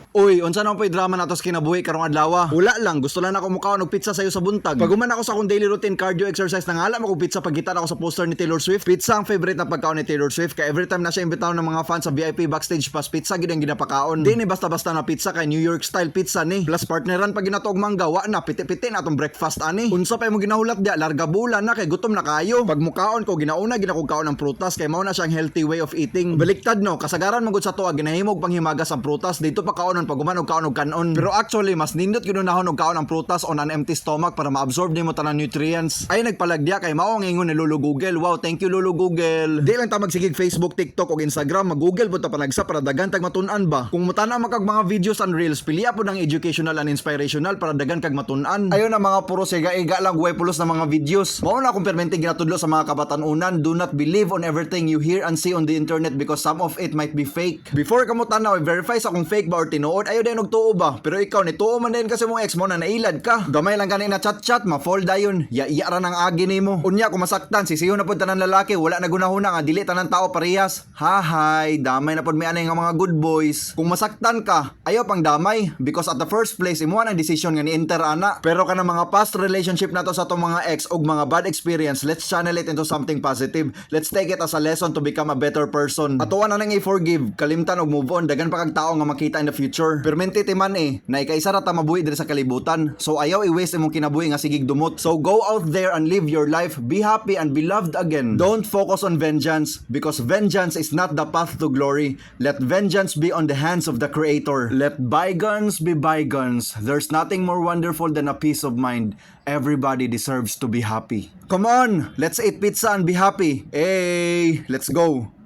Uy, unsa naman po'y drama natos kinabuhi karong adlaw? Wala lang, gusto lang ako mukaon og pizza sayo sa buntag. Pag human ako sa akong daily routine cardio exercise, nangala mo kog pizza pagkita ako sa poster ni Taylor Swift. Pizza ang favorite na pagkaon ni Taylor Swift kay every time na siya imbitaw ng mga fans sa VIP backstage pass, pizza gid ang ginapakaon. Di ni basta-basta na pizza kay New York style pizza ni. Plus partneran pag ginatog mangga, wa na piti-piti na atong breakfast ani. Unsa pa mo ginahulat dia, larga bulan na kay gutom na kayo. Pag mukaon ko ginauna ginakog kaon ng prutas kay mao na siyang healthy way of eating. Baliktad no, kasagaran magud sa tuwa ginahimog panghimagas ang prutas dito pa kaonon pag human og kaon og kanon. Pero actually mas nindot gyud nahon og kaon ang prutas on an empty stomach para ma-absorb nimo tanan nutrients. Ay nagpalagdiya kay mao ang ingon ni Lolo Google. Wow, thank you Lolo Google. Di lang ta magsigig Facebook, TikTok ug Instagram, mag-Google pud ta panagsa para daghan tag matun-an ba. Kung mutana man kag mga videos and reels, piliya pud ang educational and inspirational para daghan kag matun-an. Ayon na mga puro siga-iga lang way pulos na mga videos. Mao na akong permente ginatudlo sa mga kabatan-unan, do not believe on everything you hear and see on the internet because some of it might be fake. Before ka mo tanaw, verify sa kung fake ba or tinuod, ayo din og tuo ba. Pero ikaw ni tuo man din kasi mong ex mo na nailad ka. Gamay lang gani na chat-chat, ma-fall dayon. Iya ra nang agi nimo. Unya kung masaktan, sisiyo na pud tanan lalaki, wala na gunahuna nga dili tanan tao parehas. Hahay, damay na pud may anay nga mga good boys. Kung masaktan ka, ayaw pang damay because at the first place imo ang decision nga ni-enter ana. Pero kana mga past relationship nato sa tong mga ex og mga bad experience, let's channel it into something positive. Let's take it as a lesson to become a better person. Atuan na nang i-forgive, kalimtan og move on, dagan pa kag tao nga makita in the future. Permente man na ikaisa ra ta mabuhi diri sa kalibutan. So ayaw i-waste imong kinabuhi nga sigig dumot. So go out there and live your life, be happy and be loved again. Don't focus on vengeance because vengeance is not the path to glory. Let vengeance be on the hands of the Creator. Let bygones be bygones. There's nothing more wonderful than a peace of mind. Everybody deserves to be happy. Come on, let's eat pizza and be happy. Hey, let's go.